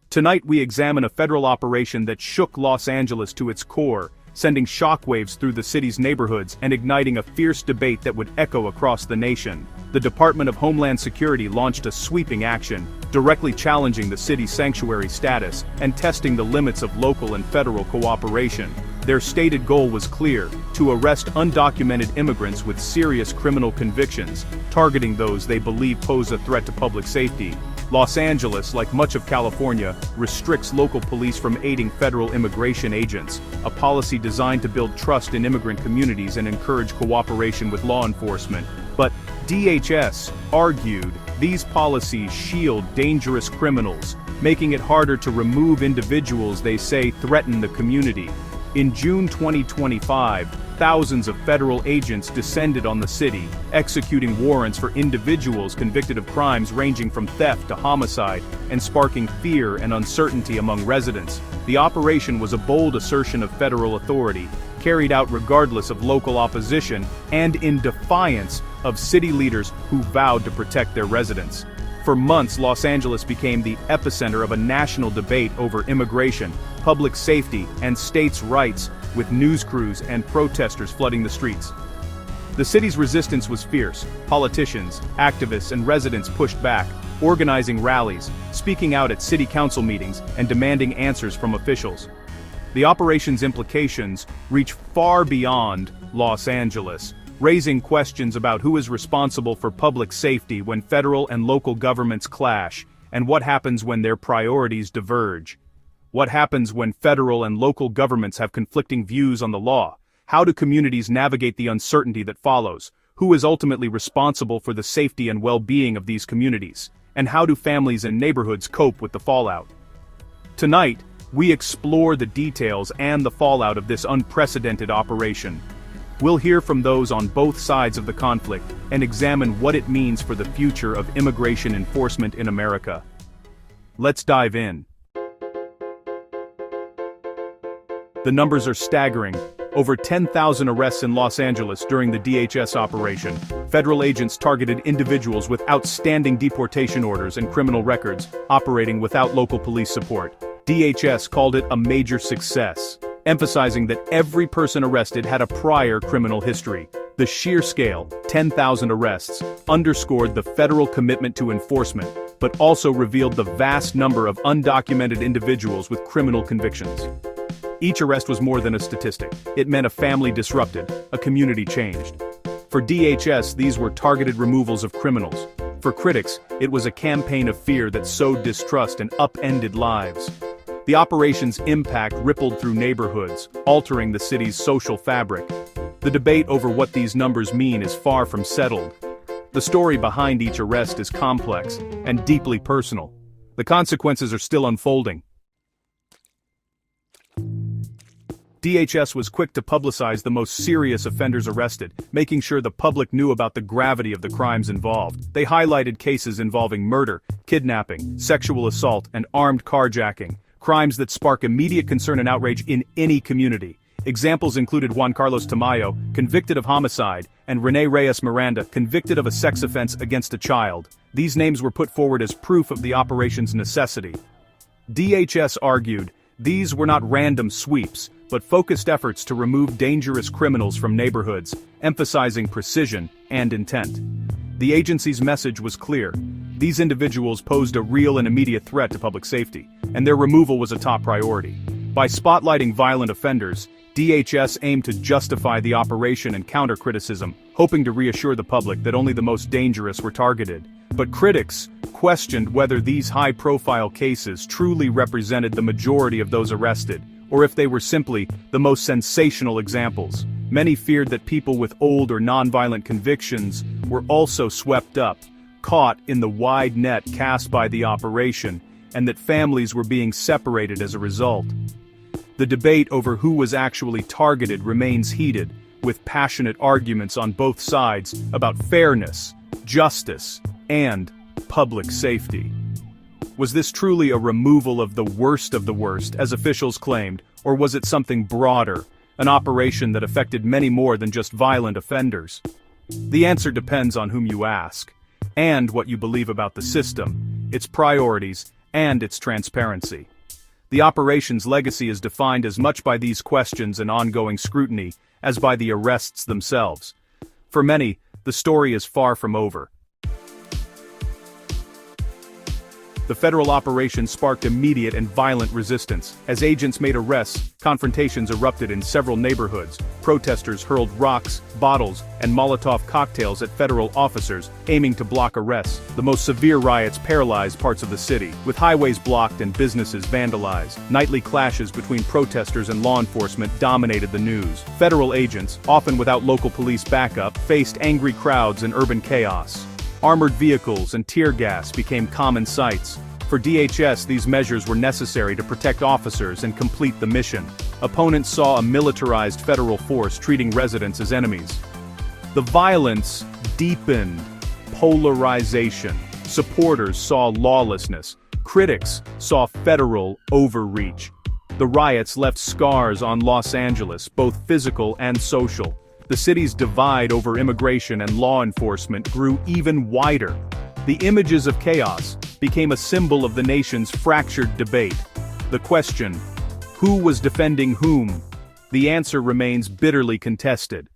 Tonight we examine a federal operation that shook Los Angeles to its core, sending shockwaves through the city's neighborhoods and igniting a fierce debate that would echo across the nation. The Department of Homeland Security launched a sweeping action, directly challenging the city's sanctuary status and testing the limits of local and federal cooperation. Their stated goal was clear: to arrest undocumented immigrants with serious criminal convictions, targeting those they believe pose a threat to public safety. Los Angeles, like much of California, restricts local police from aiding federal immigration agents, a policy designed to build trust in immigrant communities and encourage cooperation with law enforcement. But DHS argued these policies shield dangerous criminals, making it harder to remove individuals they say threaten the community. In June 2025, thousands of federal agents descended on the city, executing warrants for individuals convicted of crimes ranging from theft to homicide, and sparking fear and uncertainty among residents. The operation was a bold assertion of federal authority, carried out regardless of local opposition, and in defiance of city leaders who vowed to protect their residents. For months, Los Angeles became the epicenter of a national debate over immigration, public safety, and states' rights, with news crews and protesters flooding the streets. The city's resistance was fierce. Politicians, activists, and residents pushed back, organizing rallies, speaking out at city council meetings, and demanding answers from officials. The operation's implications reach far beyond Los Angeles, raising questions about who is responsible for public safety when federal and local governments clash, and what happens when their priorities diverge. What happens when federal and local governments have conflicting views on the law? How do communities navigate the uncertainty that follows? Who is ultimately responsible for the safety and well-being of these communities? And how do families and neighborhoods cope with the fallout? Tonight, we explore the details and the fallout of this unprecedented operation. We'll hear from those on both sides of the conflict and examine what it means for the future of immigration enforcement in America. Let's dive in. The numbers are staggering. Over 10,000 arrests in Los Angeles during the DHS operation. Federal agents targeted individuals with outstanding deportation orders and criminal records, operating without local police support. DHS called it a major success, emphasizing that every person arrested had a prior criminal history. The sheer scale, 10,000 arrests, underscored the federal commitment to enforcement, but also revealed the vast number of undocumented individuals with criminal convictions. Each arrest was more than a statistic. It meant a family disrupted, a community changed. For DHS, these were targeted removals of criminals. For critics, it was a campaign of fear that sowed distrust and upended lives. The operation's impact rippled through neighborhoods, altering the city's social fabric. The debate over what these numbers mean is far from settled. The story behind each arrest is complex and deeply personal. The consequences are still unfolding. DHS was quick to publicize the most serious offenders arrested, making sure the public knew about the gravity of the crimes involved. They highlighted cases involving murder, kidnapping, sexual assault, and armed carjacking, crimes that spark immediate concern and outrage in any community. Examples included Juan Carlos Tamayo, convicted of homicide, and Rene Reyes Miranda, convicted of a sex offense against a child. These names were put forward as proof of the operation's necessity. DHS argued these were not random sweeps, but focused efforts to remove dangerous criminals from neighborhoods, emphasizing precision and intent. The agency's message was clear. These individuals posed a real and immediate threat to public safety, and their removal was a top priority. By spotlighting violent offenders, DHS aimed to justify the operation and counter criticism, hoping to reassure the public that only the most dangerous were targeted. But critics questioned whether these high-profile cases truly represented the majority of those arrested, or if they were simply the most sensational examples. Many feared that people with old or nonviolent convictions were also swept up, caught in the wide net cast by the operation, and that families were being separated as a result. The debate over who was actually targeted remains heated, with passionate arguments on both sides about fairness, justice, and public safety. Was this truly a removal of the worst, as officials claimed, or was it something broader, an operation that affected many more than just violent offenders? The answer depends on whom you ask, and what you believe about the system, its priorities, and its transparency. The operation's legacy is defined as much by these questions and ongoing scrutiny as by the arrests themselves. For many, the story is far from over. The federal operation sparked immediate and violent resistance. As agents made arrests, confrontations erupted in several neighborhoods. Protesters hurled rocks, bottles, and Molotov cocktails at federal officers, aiming to block arrests. The most severe riots paralyzed parts of the city, with highways blocked and businesses vandalized. Nightly clashes between protesters and law enforcement dominated the news. Federal agents, often without local police backup, faced angry crowds and urban chaos. Armored vehicles and tear gas became common sights. For DHS, these measures were necessary to protect officers and complete the mission. Opponents saw a militarized federal force treating residents as enemies. The violence deepened. Polarization. Supporters saw lawlessness. Critics saw federal overreach. The riots left scars on Los Angeles, both physical and social. The city's divide over immigration and law enforcement grew even wider. The images of chaos became a symbol of the nation's fractured debate. The question, who was defending whom? The answer remains bitterly contested.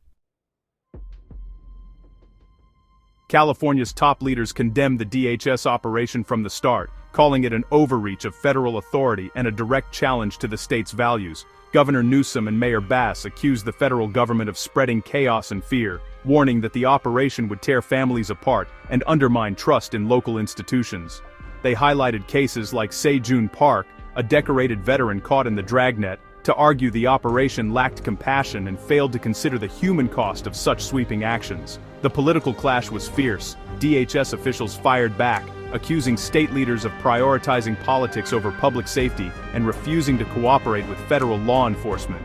California's top leaders condemned the DHS operation from the start, calling it an overreach of federal authority and a direct challenge to the state's values. Governor Newsom and Mayor Bass accused the federal government of spreading chaos and fear, warning that the operation would tear families apart and undermine trust in local institutions. They highlighted cases like Se-Jun Park, a decorated veteran caught in the dragnet, to argue the operation lacked compassion and failed to consider the human cost of such sweeping actions. The political clash was fierce. DHS officials fired back, accusing state leaders of prioritizing politics over public safety and refusing to cooperate with federal law enforcement.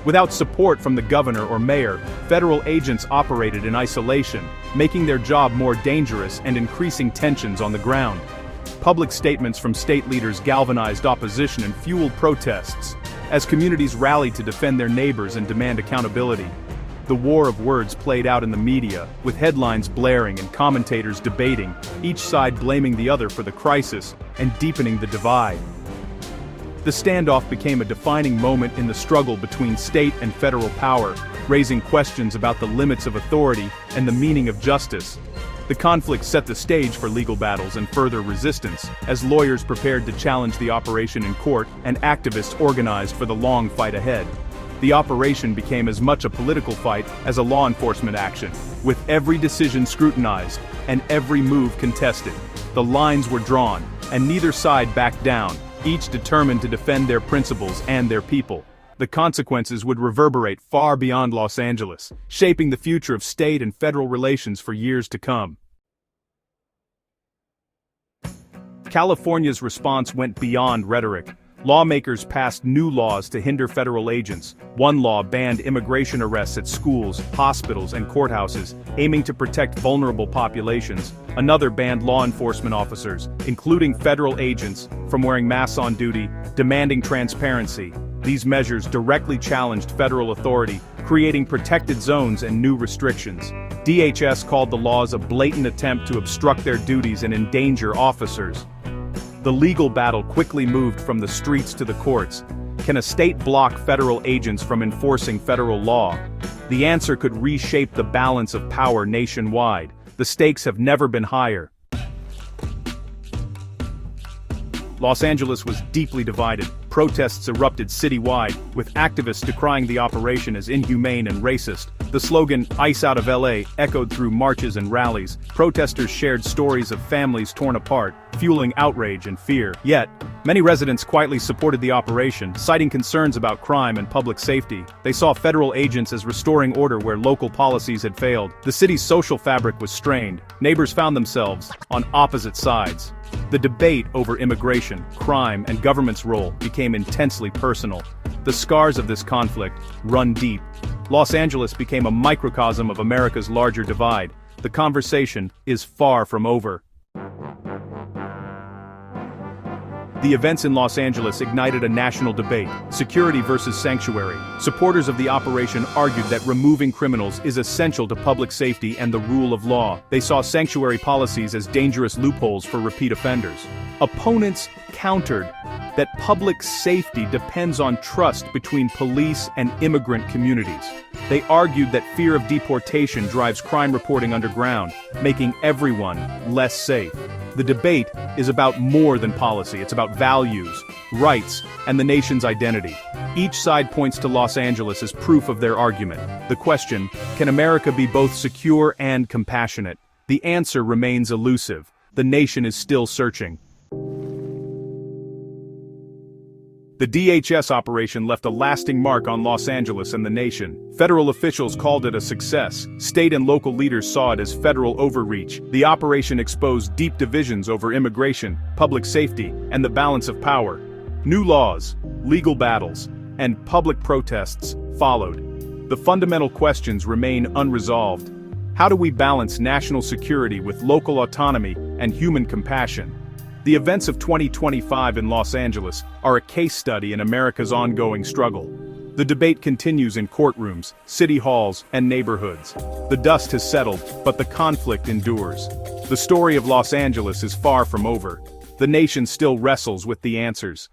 Without support from the governor or mayor, federal agents operated in isolation, making their job more dangerous and increasing tensions on the ground. Public statements from state leaders galvanized opposition and fueled protests, as communities rallied to defend their neighbors and demand accountability. The war of words played out in the media, with headlines blaring and commentators debating, each side blaming the other for the crisis and deepening the divide. The standoff became a defining moment in the struggle between state and federal power, raising questions about the limits of authority and the meaning of justice. The conflict set the stage for legal battles and further resistance, as lawyers prepared to challenge the operation in court and activists organized for the long fight ahead. The operation became as much a political fight as a law enforcement action, with every decision scrutinized and every move contested. The lines were drawn, and neither side backed down, each determined to defend their principles and their people. The consequences would reverberate far beyond Los Angeles, shaping the future of state and federal relations for years to come. California's response went beyond rhetoric. Lawmakers passed new laws to hinder federal agents. One law banned immigration arrests at schools, hospitals, and courthouses, aiming to protect vulnerable populations. Another banned law enforcement officers, including federal agents, from wearing masks on duty, demanding transparency. These measures directly challenged federal authority, creating protected zones and new restrictions. DHS called the laws a blatant attempt to obstruct their duties and endanger officers. The legal battle quickly moved from the streets to the courts. Can a state block federal agents from enforcing federal law? The answer could reshape the balance of power nationwide. The stakes have never been higher. Los Angeles was deeply divided. Protests erupted citywide, with activists decrying the operation as inhumane and racist. The slogan, "Ice out of LA," echoed through marches and rallies. Protesters shared stories of families torn apart, fueling outrage and fear. Yet, many residents quietly supported the operation, citing concerns about crime and public safety. They saw federal agents as restoring order where local policies had failed. The city's social fabric was strained. Neighbors found themselves on opposite sides. The debate over immigration, crime, and government's role became intensely personal. The scars of this conflict run deep. Los Angeles became a microcosm of America's larger divide. The conversation is far from over. The events in Los Angeles ignited a national debate: security versus sanctuary. Supporters of the operation argued that removing criminals is essential to public safety and the rule of law. They saw sanctuary policies as dangerous loopholes for repeat offenders. Opponents countered that public safety depends on trust between police and immigrant communities. They argued that fear of deportation drives crime reporting underground, making everyone less safe. The debate is about more than policy. It's about values, rights, and the nation's identity. Each side points to Los Angeles as proof of their argument. The question, can America be both secure and compassionate? The answer remains elusive. The nation is still searching. The DHS operation left a lasting mark on Los Angeles and the nation. Federal officials called it a success. State and local leaders saw it as federal overreach. The operation exposed deep divisions over immigration, public safety, and the balance of power. New laws, legal battles, and public protests followed. The fundamental questions remain unresolved. How do we balance national security with local autonomy and human compassion? The events of 2025 in Los Angeles are a case study in America's ongoing struggle. The debate continues in courtrooms, city halls, and neighborhoods. The dust has settled, but the conflict endures. The story of Los Angeles is far from over. The nation still wrestles with the answers.